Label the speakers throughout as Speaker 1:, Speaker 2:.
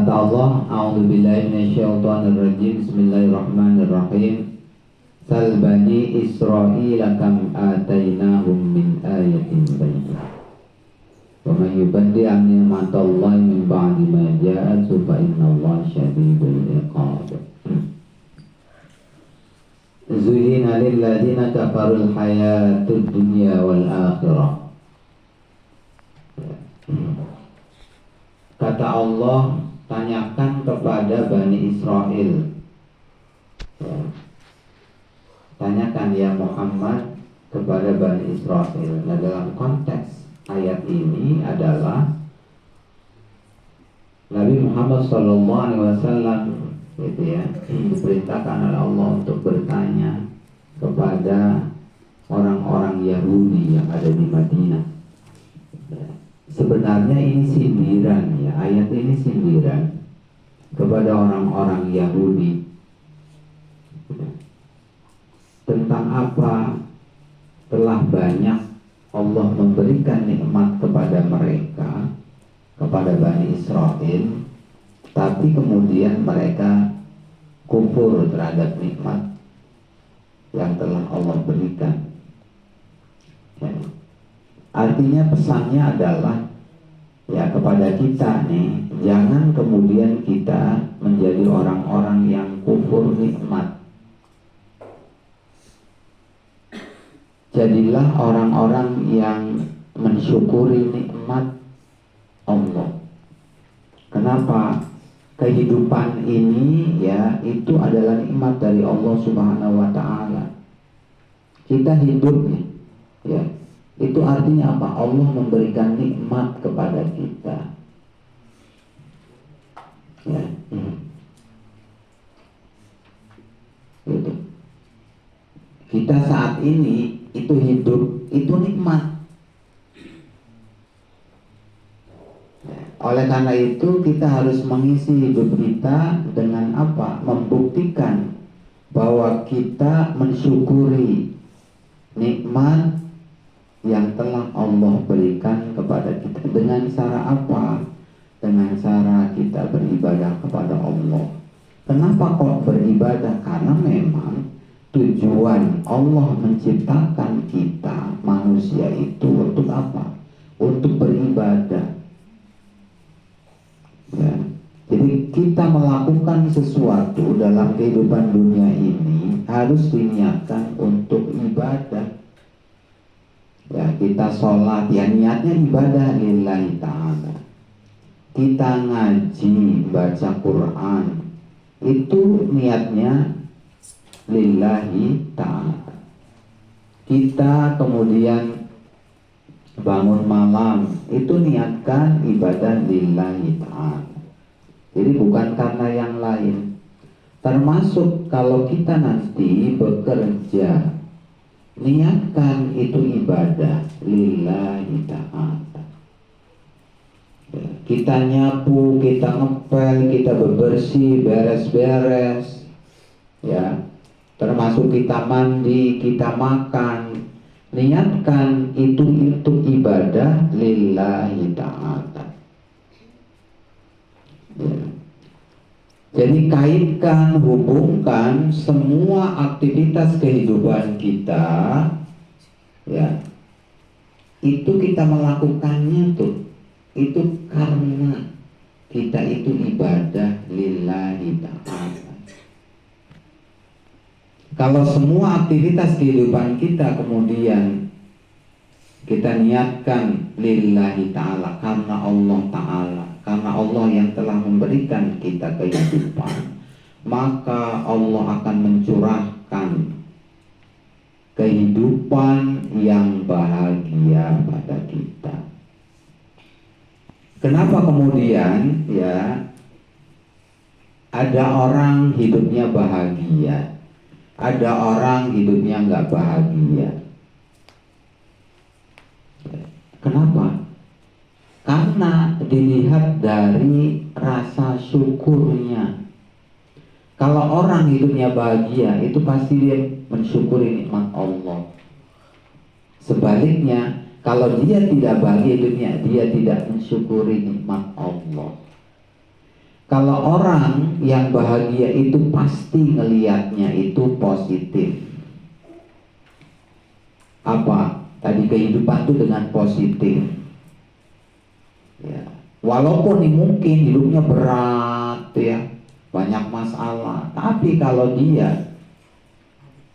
Speaker 1: Kata Allah, A'udzubillahi minasyaitonirrajim. Bismillahirrahmanirrahim. Sal bani Israila kam atainahum min ayatin bayyinah. Wa man yubaddi an ni'matallahi min ba'di ma ja'athu fa innallaha syadidul iqab. Zuyyina lil ladzina kafarul hayatud dunya wal akhirah. Kata Allah, tanyakan kepada Bani Israel. Tanyakan ya Muhammad kepada Bani Israel. Nah, dalam konteks ayat ini adalah Nabi Muhammad SAW gitu ya, diperintahkan oleh Allah untuk bertanya kepada orang-orang Yahudi yang ada di Madinah. Sebenarnya ini sindiran ya, ayat ini sindiran kepada orang-orang Yahudi. Tentang apa telah banyak Allah memberikan nikmat kepada mereka, kepada Bani Israel, tapi kemudian mereka kufur terhadap nikmat yang telah Allah berikan. Ya. Artinya pesannya adalah ya kepada kita nih, jangan kemudian kita menjadi orang-orang yang kufur nikmat. Jadilah orang-orang yang mensyukuri nikmat Allah. Kenapa? Kehidupan ini ya itu adalah nikmat dari Allah Subhanahu wa taala. Kita hidup nih, ya. Itu artinya apa? Allah memberikan nikmat kepada kita. Ya. Gitu. Kita saat ini itu hidup, itu nikmat. Oleh karena itu kita harus mengisi hidup kita dengan apa? Membuktikan bahwa kita mensyukuri nikmat yang telah Allah berikan kepada kita. Dengan cara apa? Dengan cara kita beribadah kepada Allah. Kenapa kok beribadah? Karena memang tujuan Allah menciptakan kita manusia itu untuk apa? Untuk beribadah. Ya. Jadi kita melakukan sesuatu dalam kehidupan dunia ini harus diniatkan untuk ibadah. Ya, kita sholat, ya niatnya ibadah lillahi ta'ala. Kita ngaji, baca Quran, itu niatnya lillahi ta'ala. Kita kemudian bangun malam, itu niatkan ibadah lillahi ta'ala. Jadi bukan karena yang lain. Termasuk kalau kita nanti bekerja, niatkan itu ibadah lillahi ta'ala. Kita nyapu, kita ngepel, kita bebersih, beres-beres, ya, termasuk kita mandi, kita makan, niatkan itu ibadah lillahi ta'ala. Ya. Jadi kaitkan, hubungkan semua aktivitas kehidupan kita, ya, itu kita melakukannya tuh, itu karena kita itu ibadah lillahi ta'ala. Kalau semua aktivitas kehidupan kita kemudian kita niatkan lillahi ta'ala, karena Allah ta'ala, karena Allah yang telah memberikan kita kehidupan, maka Allah akan mencurahkan kehidupan yang bahagia pada kita. Kenapa kemudian ya ada orang hidupnya bahagia, ada orang hidupnya nggak bahagia? Kenapa? Karena dilihat dari rasa syukurnya. Kalau orang hidupnya bahagia, itu pasti dia mensyukuri nikmat Allah. Sebaliknya, kalau dia tidak bahagia hidupnya, dia tidak mensyukuri nikmat Allah. Kalau orang yang bahagia itu pasti ngelihatnya itu positif. Apa? Tadi kehidupan itu dengan positif. Ya. Walaupun mungkin hidupnya berat ya, banyak masalah, tapi kalau dia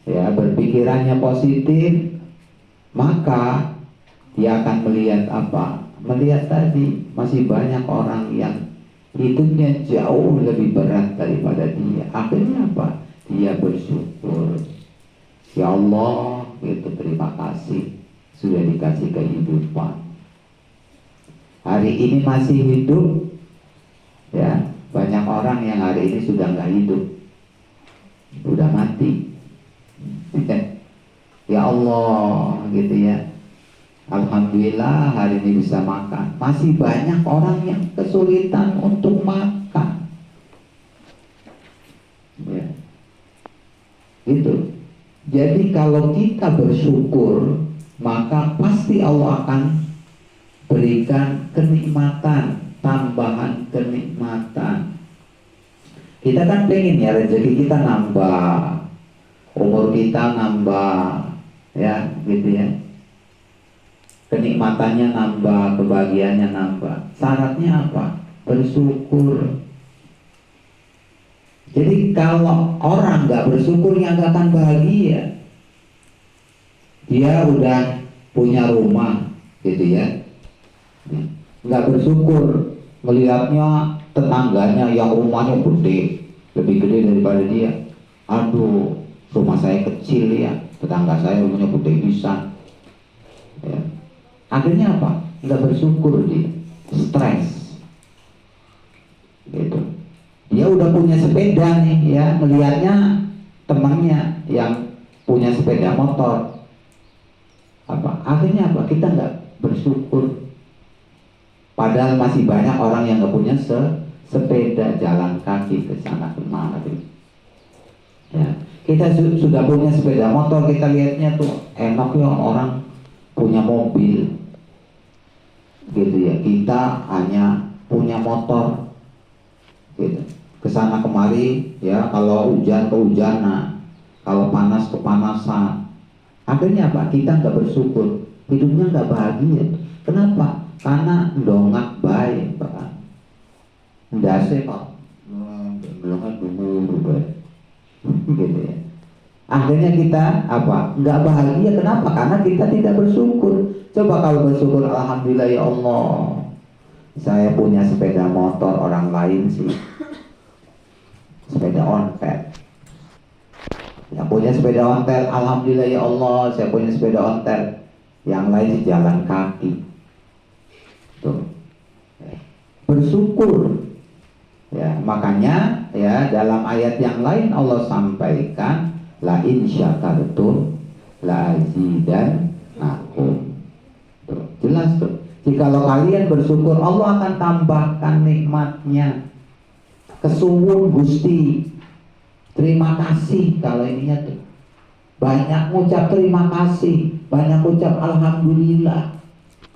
Speaker 1: ya berpikirannya positif, maka dia akan melihat apa? Melihat tadi masih banyak orang yang hidupnya jauh lebih berat daripada dia. Akhirnya apa? Dia bersyukur. Ya Allah, itu terima kasih sudah dikasih kehidupan. Hari ini masih hidup, ya banyak orang yang hari ini sudah nggak hidup, udah mati. Ya Allah, gitu ya. Alhamdulillah hari ini bisa makan. Masih banyak orang yang kesulitan untuk makan. Ya. Gitu. Jadi kalau kita bersyukur, maka pasti Allah akan berikan kenikmatan, tambahan kenikmatan. Kita kan pengen ya rezeki kita nambah, umur kita nambah, ya gitu ya. Kenikmatannya nambah, kebahagiaannya nambah. Syaratnya apa? Bersyukur. Jadi kalau orang nggak bersyukur, ya nggak akan bahagia. Dia udah punya rumah, gitu ya, nggak bersyukur, melihatnya tetangganya yang rumahnya gede, lebih gede daripada dia. Aduh, rumah saya kecil ya, tetangga saya rumahnya gede bisa. Ya. Akhirnya apa? Nggak bersyukur dia, stres. Gitu. Dia udah punya sepeda nih ya, melihatnya temannya yang punya sepeda motor. Apa? Akhirnya apa? Kita nggak bersyukur. Padahal masih banyak orang yang nggak punya sepeda, jalan kaki ke sana kemari. Ya. Kita sudah punya sepeda motor, kita lihatnya tuh enak ya, orang punya mobil, gitu ya. Kita hanya punya motor, gitu. Kesana kemari ya, kalau hujan kehujanan, kalau panas kepanasan. Akhirnya apa? Kita nggak bersyukur, hidupnya nggak bahagia. Kenapa? Karena dongak baik, Pak. Ndase kok belum dulu baik. Gitu ya. Akhirnya kita apa? Nggak bahagia. Kenapa? Karena kita tidak bersyukur. Coba kalau bersyukur, alhamdulillah ya Allah, saya punya sepeda motor, orang lain sih sepeda ontel. Yang punya sepeda ontel, alhamdulillah ya Allah, saya punya sepeda ontel. Yang lain sih jalan kaki. Tuh. Bersyukur. Ya, makanya ya dalam ayat yang lain Allah sampaikan, la in syakartum la azidannakum. Tuh, jelas tuh. Jikalau kalian bersyukur, Allah akan tambahkan nikmatnya. Kesuwun Gusti, terima kasih. Kalau ininya tuh banyak ngucap terima kasih, banyak ucap alhamdulillah.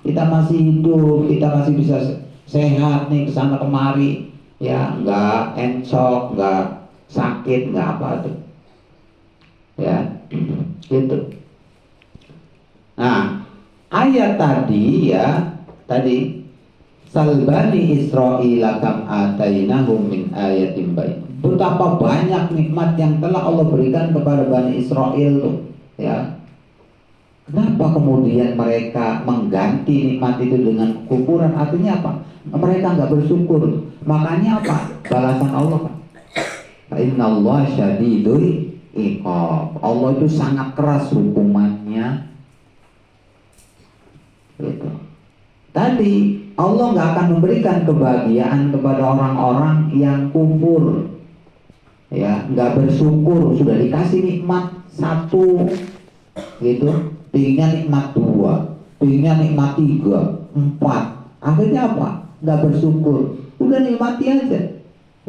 Speaker 1: Kita masih hidup, kita masih bisa sehat nih, kesana kemari. Ya, nggak encok, nggak sakit, nggak apa tuh. Ya, gitu. Nah, ayat tadi ya, tadi salbani Israil kam atainahum min ayatin baik. Betapa banyak nikmat yang telah Allah berikan kepada Bani Israel tuh, ya. Kenapa kemudian mereka mengganti nikmat itu dengan kekufuran? Artinya apa? Mereka nggak bersyukur. Makanya apa? Balasan Allah, Pak. Innallaha syadidul iqab. Allah itu sangat keras hukumannya. Gitu. Tadi Allah nggak akan memberikan kebahagiaan kepada orang-orang yang kufur, ya, nggak bersyukur. Sudah dikasih nikmat satu, gitu, pinginnya nikmat dua, pinginnya nikmat tiga, empat. Akhirnya apa? Nggak bersyukur. Udah nikmati aja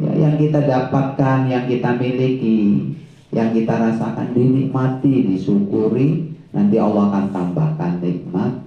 Speaker 1: ya, yang kita dapatkan, yang kita miliki, yang kita rasakan, dinikmati, disyukuri. Nanti Allah akan tambahkan nikmat